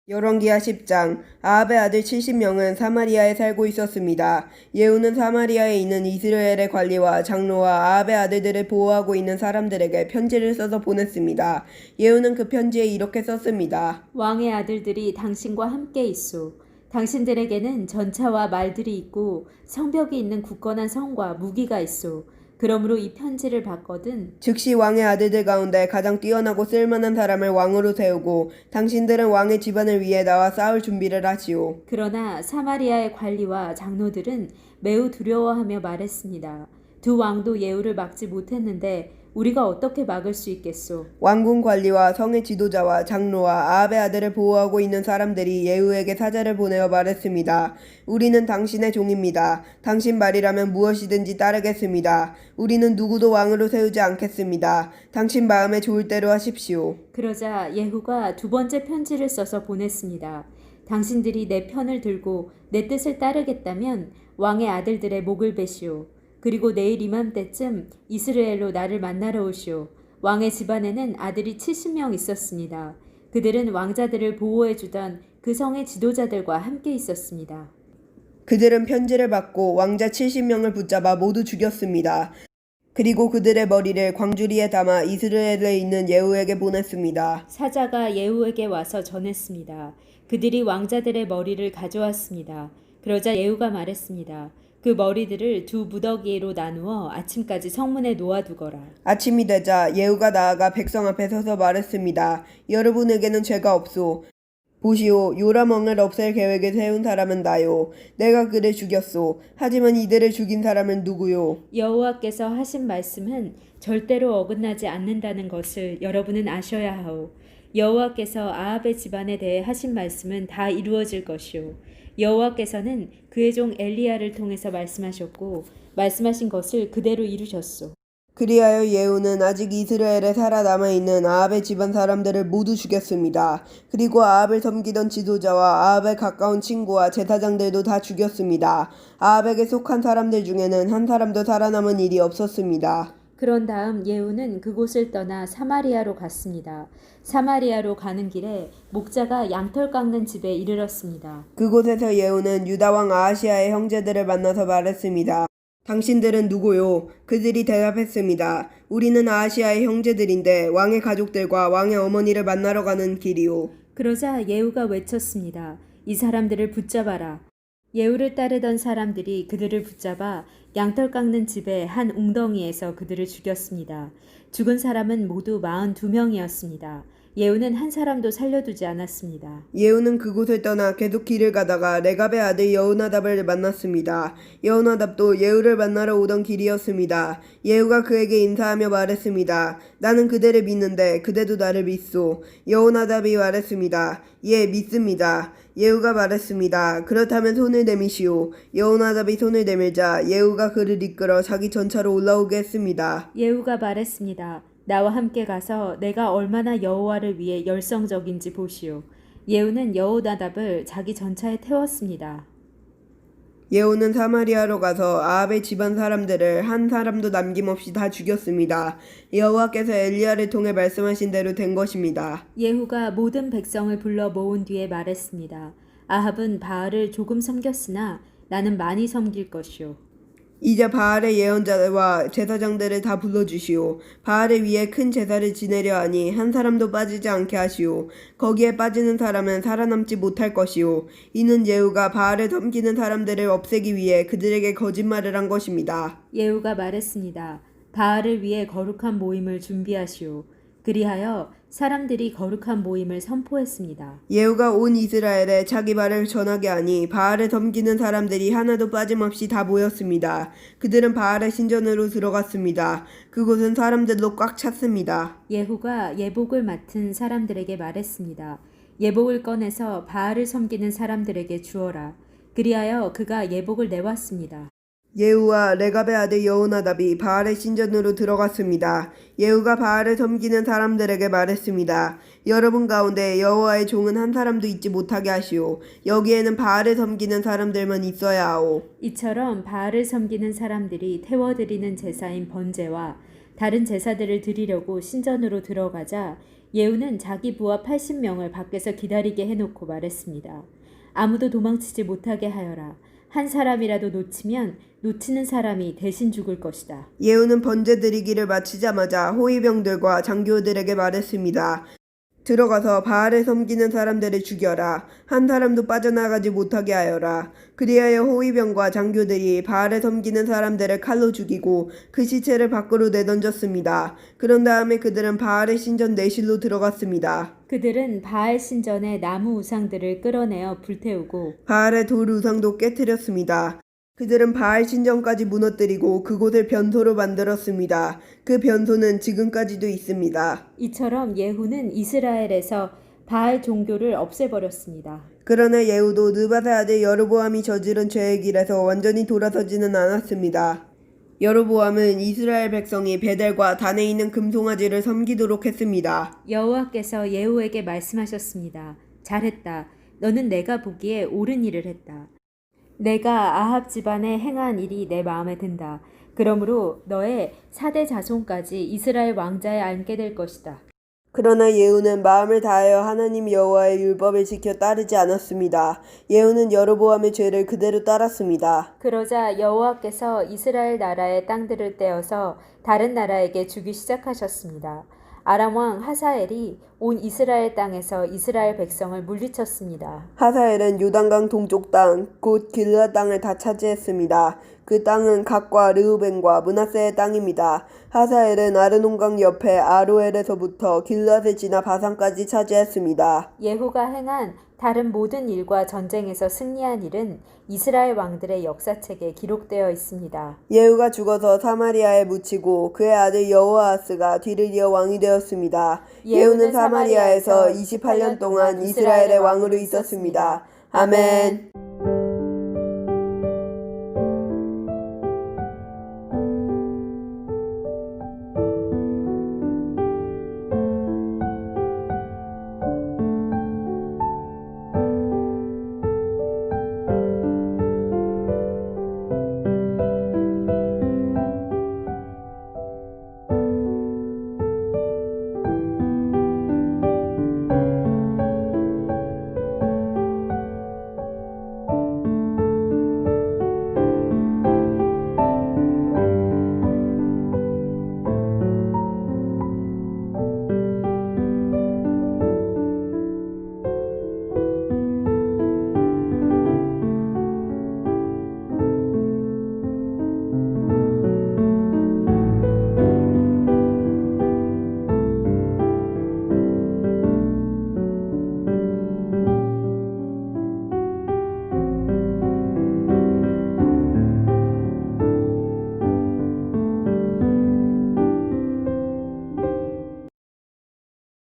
열왕기하 10장. 아합의 아들 70명은 사마리아에 살고 있었습니다. 예후는 사마리아에 있는 이스라엘의 관리와 장로와 아합의 아들들을 보호하고 있는 사람들에게 편지를 써서 보냈습니다. 예후는 그 편지에 이렇게 썼습니다. 왕의 아들들이 당신과 함께 있소. 당신들에게는 전차와 말들이 있고 성벽이 있는 굳건한 성과 무기가 있소. 그러므로 이 편지를 받거든 즉시 왕의 아들들 가운데 가장 뛰어나고 쓸만한 사람을 왕으로 세우고 당신들은 왕의 집안을 위해 나와 싸울 준비를 하시오. 그러나 사마리아의 관리와 장로들은 매우 두려워하며 말했습니다. 두 왕도 예후를 막지 못했는데 우리가 어떻게 막을 수 있겠소? 왕궁 관리와 성의 지도자와 장로와 아합의 아들을 보호하고 있는 사람들이 예후에게 사자를 보내어 말했습니다. 우리는 당신의 종입니다. 당신 말이라면 무엇이든지 따르겠습니다. 우리는 누구도 왕으로 세우지 않겠습니다. 당신 마음에 좋을 대로 하십시오. 그러자 예후가 두 번째 편지를 써서 보냈습니다. 당신들이 내 편을 들고 내 뜻을 따르겠다면 왕의 아들들의 목을 베시오. 그리고 내일 이맘때쯤 이스라엘로 나를 만나러 오시오. 왕의 집안에는 아들이 70명 있었습니다. 그들은 왕자들을 보호해주던 그 성의 지도자들과 함께 있었습니다. 그들은 편지를 받고 왕자 70명을 붙잡아 모두 죽였습니다. 그리고 그들의 머리를 광주리에 담아 이스라엘에 있는 예후에게 보냈습니다. 사자가 예후에게 와서 전했습니다. 그들이 왕자들의 머리를 가져왔습니다. 그러자 예후가 말했습니다. 그 머리들을 두 무더기로 나누어 아침까지 성문에 놓아두거라. 아침이 되자 예후가 나아가 백성 앞에 서서 말했습니다. 여러분에게는 죄가 없소. 보시오, 요람왕을 없앨 계획을 세운 사람은 나요. 내가 그를 죽였소. 하지만 이들을 죽인 사람은 누구요? 여호와께서 하신 말씀은 절대로 어긋나지 않는다는 것을 여러분은 아셔야 하오. 여호와께서 아합의 집안에 대해 하신 말씀은 다 이루어질 것이오. 여호와께서는 그의 종 엘리야를 통해서 말씀하셨고 말씀하신 것을 그대로 이루셨소. 그리하여 예후는 아직 이스라엘에 살아남아 있는 아합의 집안 사람들을 모두 죽였습니다. 그리고 아합을 섬기던 지도자와 아합의 가까운 친구와 제사장들도 다 죽였습니다. 아합에게 속한 사람들 중에는 한 사람도 살아남은 일이 없었습니다. 그런 다음 예후는 그곳을 떠나 사마리아로 갔습니다. 사마리아로 가는 길에 목자가 양털 깎는 집에 이르렀습니다. 그곳에서 예후는 유다왕 아하시아의 형제들을 만나서 말했습니다. 당신들은 누구요? 그들이 대답했습니다. 우리는 아하시아의 형제들인데 왕의 가족들과 왕의 어머니를 만나러 가는 길이요. 그러자 예후가 외쳤습니다. 이 사람들을 붙잡아라. 예후를 따르던 사람들이 그들을 붙잡아 양털 깎는 집의 한 웅덩이에서 그들을 죽였습니다. 죽은 사람은 모두 42명이었습니다. 예후는 한 사람도 살려두지 않았습니다. 예후는 그곳을 떠나 계속 길을 가다가 레갑의 아들 여호나답을 만났습니다. 여호나답도 예후를 만나러 오던 길이었습니다. 예후가 그에게 인사하며 말했습니다. 나는 그대를 믿는데 그대도 나를 믿소. 여호나답이 말했습니다. 예, 믿습니다. 예후가 말했습니다. 그렇다면 손을 내미시오. 여호나답이 손을 내밀자 예후가 그를 이끌어 자기 전차로 올라오게 했습니다. 예후가 말했습니다. 나와 함께 가서 내가 얼마나 여호와를 위해 열성적인지 보시오. 예후는 여호나답을 자기 전차에 태웠습니다. 예후는 사마리아로 가서 아합의 집안 사람들을 한 사람도 남김없이 다 죽였습니다. 여호와께서 엘리야를 통해 말씀하신 대로 된 것입니다. 예후가 모든 백성을 불러 모은 뒤에 말했습니다. 아합은 바알을 조금 섬겼으나 나는 많이 섬길 것이오. 이제 바알의 예언자와 제사장들을 다 불러주시오. 바알을 위해 큰 제사를 지내려 하니 한 사람도 빠지지 않게 하시오. 거기에 빠지는 사람은 살아남지 못할 것이오. 이는 예후가 바알을 섬기는 사람들을 없애기 위해 그들에게 거짓말을 한 것입니다. 예후가 말했습니다. 바알을 위해 거룩한 모임을 준비하시오. 그리하여 사람들이 거룩한 모임을 선포했습니다. 예후가 온 이스라엘에 자기 말을 전하게 하니 바알을 섬기는 사람들이 하나도 빠짐없이 다 모였습니다. 그들은 바알의 신전으로 들어갔습니다. 그곳은 사람들로 꽉 찼습니다. 예후가 예복을 맡은 사람들에게 말했습니다. 예복을 꺼내서 바알을 섬기는 사람들에게 주어라. 그리하여 그가 예복을 내왔습니다. 예후와 레갑의 아들 여호나답이 바알의 신전으로 들어갔습니다. 예후가 바알을 섬기는 사람들에게 말했습니다. 여러분 가운데 여호와의 종은 한 사람도 있지 못하게 하시오. 여기에는 바알을 섬기는 사람들만 있어야 하오. 이처럼 바알을 섬기는 사람들이 태워드리는 제사인 번제와 다른 제사들을 드리려고 신전으로 들어가자 예후는 자기 부하 80명을 밖에서 기다리게 해놓고 말했습니다. 아무도 도망치지 못하게 하여라. 한 사람이라도 놓치면 놓치는 사람이 대신 죽을 것이다. 예후는 번제 드리기를 마치자마자 호위병들과 장교들에게 말했습니다. 들어가서 바알을 섬기는 사람들을 죽여라. 한 사람도 빠져나가지 못하게 하여라. 그리하여 호위병과 장교들이 바알을 섬기는 사람들을 칼로 죽이고 그 시체를 밖으로 내던졌습니다. 그런 다음에 그들은 바알의 신전 내실로 들어갔습니다. 그들은 바알 신전의 나무 우상들을 끌어내어 불태우고 바알의 돌 우상도 깨뜨렸습니다. 그들은 바알 신전까지 무너뜨리고 그곳을 변소로 만들었습니다. 그 변소는 지금까지도 있습니다. 이처럼 예후는 이스라엘에서 바알 종교를 없애버렸습니다. 그러나 예후도 느밧의 아들 여로보암이 저지른 죄의 길에서 완전히 돌아서지는 않았습니다. 여로보암은 이스라엘 백성이 베델과 단에 있는 금송아지를 섬기도록 했습니다. 여호와께서 예후에게 말씀하셨습니다. 잘했다. 너는 내가 보기에 옳은 일을 했다. 내가 아합 집안에 행한 일이 내 마음에 든다. 그러므로 너의 4대 자손까지 이스라엘 왕자에 앉게 될 것이다. 그러나 예후는 마음을 다하여 하나님 여호와의 율법을 지켜 따르지 않았습니다. 예후는 여로보암의 죄를 그대로 따랐습니다. 그러자 여호와께서 이스라엘 나라의 땅들을 떼어서 다른 나라에게 주기 시작하셨습니다. 아람 왕 하사엘이 온 이스라엘 땅에서 이스라엘 백성을 물리쳤습니다. 하사엘은 요단강 동쪽 땅, 곧 길르앗 땅을 다 차지했습니다. 그 땅은 갓과 르우벤과 므낫세의 땅입니다. 하사엘은 아르논강 옆에 아로엘에서부터 길르앗을 지나 바산까지 차지했습니다. 예후가 행한 다른 모든 일과 전쟁에서 승리한 일은 이스라엘 왕들의 역사책에 기록되어 있습니다. 예후가 죽어서 사마리아에 묻히고 그의 아들 여호아하스가 뒤를 이어 왕이 되었습니다. 예후는 사마리아에서 28년 동안 이스라엘의 왕으로 있었습니다. 아멘.